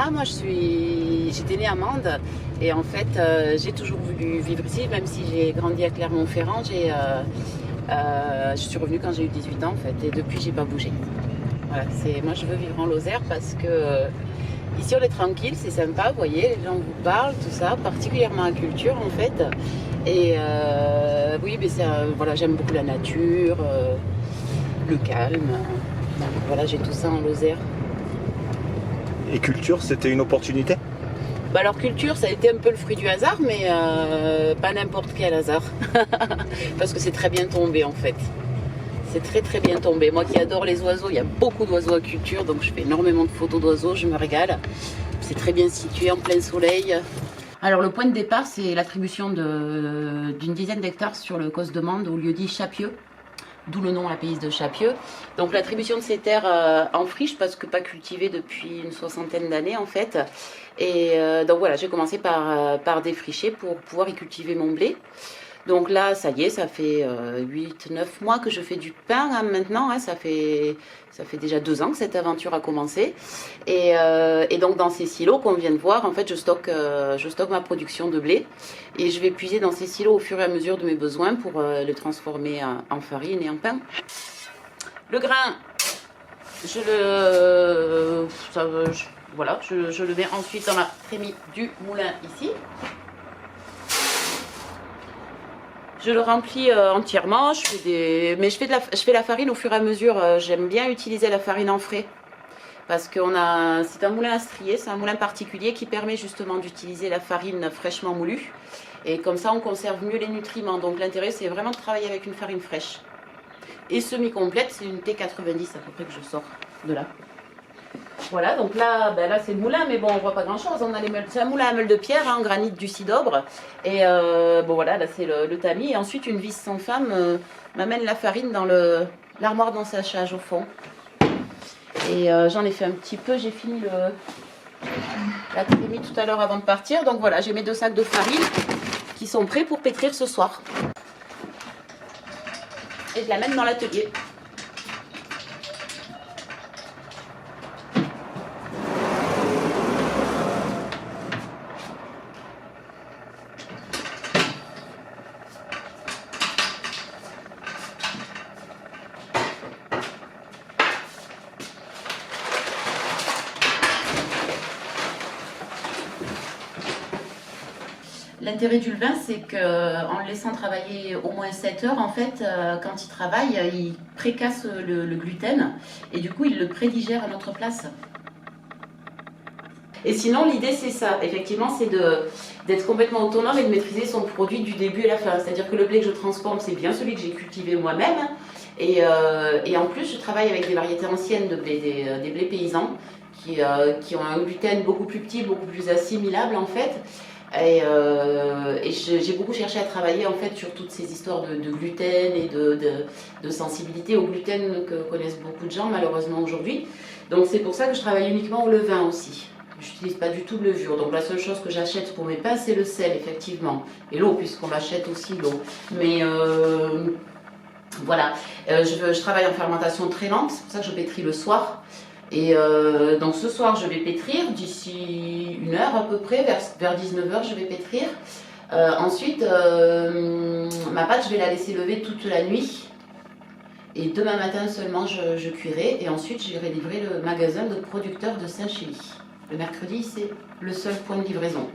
Ah, moi j'étais née à Mende et en fait j'ai toujours voulu vivre ici, même si j'ai grandi à Clermont-Ferrand. Je suis revenue quand j'ai eu 18 ans en fait et depuis j'ai pas bougé. Voilà, moi je veux vivre en Lozère parce que ici on est tranquille, c'est sympa, vous voyez, les gens vous parlent, tout ça, particulièrement la culture en fait. Et oui, mais voilà, j'aime beaucoup la nature, le calme. Donc, voilà, j'ai tout ça en Lozère. Et culture, c'était une opportunité? Bah alors culture, ça a été un peu le fruit du hasard, mais pas n'importe quel hasard. Parce que c'est très bien tombé en fait. C'est très très bien tombé. Moi qui adore les oiseaux, il y a beaucoup d'oiseaux à culture, donc je fais énormément de photos d'oiseaux, je me régale. C'est très bien situé en plein soleil. Alors le point de départ, c'est l'attribution d'une dizaine d'hectares sur le COS de Mende au lieu-dit Chapieux. D'où le nom Lapéis de Chapieux. Donc l'attribution de ces terres en friche, parce que pas cultivées depuis une soixantaine d'années en fait. Et donc voilà, j'ai commencé par défricher pour pouvoir y cultiver mon blé. Donc là, ça y est, ça fait 8-9 mois que je fais du pain hein, maintenant. Hein, ça fait déjà 2 ans que cette aventure a commencé. Et donc dans ces silos qu'on vient de voir, en fait, je stocke ma production de blé. Et je vais puiser dans ces silos au fur et à mesure de mes besoins pour le transformer en farine et en pain. Le grain, je le mets ensuite dans la trémie du moulin ici. Je le remplis entièrement, mais je fais la farine au fur et à mesure. J'aime bien utiliser la farine en frais parce que c'est un moulin à strier, c'est un moulin particulier qui permet justement d'utiliser la farine fraîchement moulue. Et comme ça, on conserve mieux les nutriments. Donc l'intérêt, c'est vraiment de travailler avec une farine fraîche. Et semi-complète, c'est une T90 à peu près que je sors de là. Voilà, donc là, c'est le moulin, mais bon, on voit pas grand chose. C'est un moulin à meule de pierre, hein, en granit du Cidobre. Et bon, voilà, là c'est le tamis. Et ensuite, une vis sans femme m'amène la farine dans l'armoire d'ensachage au fond. Et j'en ai fait un petit peu, j'ai fini la trémie tout à l'heure avant de partir. Donc voilà, j'ai mes 2 sacs de farine qui sont prêts pour pétrir ce soir. Et je la mène dans l'atelier. L'intérêt du levain, c'est qu'en le laissant travailler au moins 7 heures, en fait, quand il travaille, il précasse le gluten et du coup, il le prédigère à notre place. Et sinon, l'idée, c'est ça. Effectivement, c'est d'être complètement autonome et de maîtriser son produit du début à la fin. C'est-à-dire que le blé que je transforme, c'est bien celui que j'ai cultivé moi-même. Et en plus, je travaille avec des variétés anciennes de blé, des blés paysans qui ont un gluten beaucoup plus petit, beaucoup plus assimilable en fait. Et j'ai beaucoup cherché à travailler en fait sur toutes ces histoires de gluten et de sensibilité au gluten que connaissent beaucoup de gens malheureusement aujourd'hui. Donc c'est pour ça que je travaille uniquement au levain aussi. Je n'utilise pas du tout de levure. Donc la seule chose que j'achète pour mes pains, c'est le sel effectivement. Et l'eau, puisqu'on achète aussi l'eau. Mais voilà, je travaille en fermentation très lente, c'est pour ça que je pétris le soir. Et donc ce soir je vais pétrir, d'ici 1 heure à peu près, vers 19 h je vais pétrir. Ensuite ma pâte je vais la laisser lever toute la nuit. Et demain matin seulement je cuirai et ensuite j'irai livrer le magasin de producteurs de Saint-Chély. Le mercredi c'est le seul point de livraison.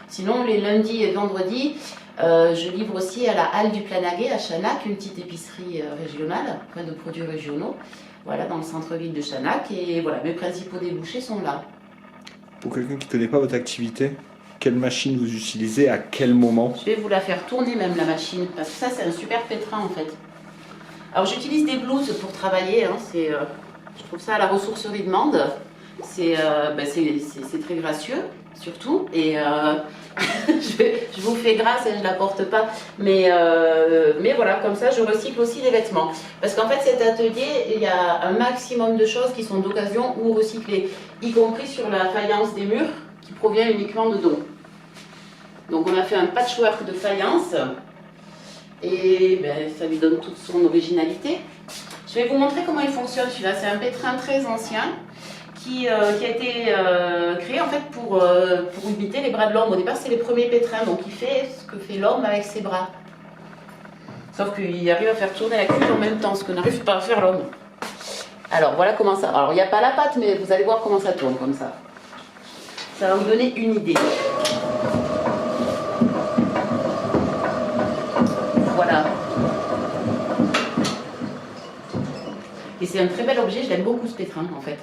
Sinon les lundis et vendredis je livre aussi à la halle du Planaguet à Chanac, une petite épicerie régionale, plein de produits régionaux. Voilà, dans le centre-ville de Chanac. Et voilà, mes principaux débouchés sont là. Pour quelqu'un qui ne connaît pas votre activité, quelle machine vous utilisez, à quel moment? Je vais vous la faire tourner même la machine, parce que ça c'est un super pétrin en fait. Alors j'utilise des blouses pour travailler, hein, je trouve ça à la ressourcerie de Mende. C'est très gracieux, surtout. Et je vous fais grâce et je ne la porte pas. Mais voilà, comme ça, je recycle aussi les vêtements. Parce qu'en fait, cet atelier, il y a un maximum de choses qui sont d'occasion ou recyclées, y compris sur la faïence des murs, qui provient uniquement de dons. Donc on a fait un patchwork de faïence. Et ça lui donne toute son originalité. Je vais vous montrer comment il fonctionne celui-là. C'est un pétrin très ancien qui a été créé en fait pour imiter les bras de l'homme. Au départ, c'est les premiers pétrins, donc il fait ce que fait l'homme avec ses bras. Sauf qu'il arrive à faire tourner la cuve en même temps, ce que n'arrive pas à faire l'homme. Alors voilà comment ça. Alors il n'y a pas la pâte, mais vous allez voir comment ça tourne comme ça. Ça va vous donner une idée. Voilà. Et c'est un très bel objet, je l'aime beaucoup ce pétrin en fait.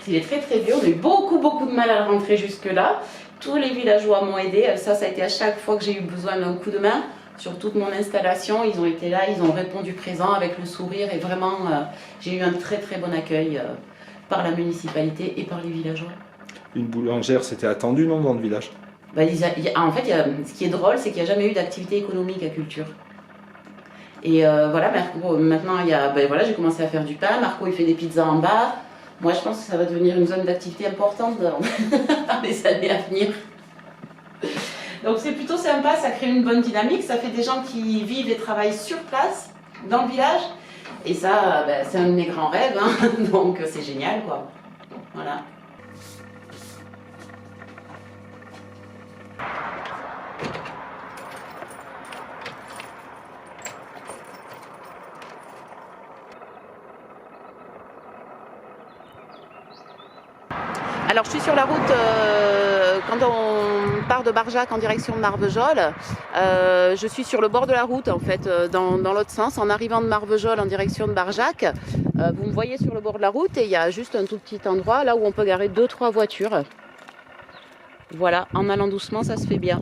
Il est très très vieux, on a eu beaucoup de mal à le rentrer jusque là. Tous les villageois m'ont aidé, ça a été à chaque fois que j'ai eu besoin d'un coup de main. Sur toute mon installation, ils ont été là, ils ont répondu présent avec le sourire et vraiment j'ai eu un très très bon accueil par la municipalité et par les villageois. Une boulangère, c'était attendu, non, dans le village? En fait, ce qui est drôle, c'est qu'il n'y a jamais eu d'activité économique à Culture. Et voilà, maintenant j'ai commencé à faire du pain, Marco il fait des pizzas en bas. Moi je pense que ça va devenir une zone d'activité importante dans les années à venir. Donc c'est plutôt sympa, ça crée une bonne dynamique, ça fait des gens qui vivent et travaillent sur place, dans le village. Et ça, c'est un de mes grands rêves, hein. Donc c'est génial quoi. Voilà. Alors je suis sur la route quand on part de Barjac en direction de Marvejols. Je suis sur le bord de la route en fait, dans l'autre sens, en arrivant de Marvejols en direction de Barjac. Vous me voyez sur le bord de la route et il y a juste un tout petit endroit là où on peut garer 2-3 voitures. Voilà, en allant doucement ça se fait bien.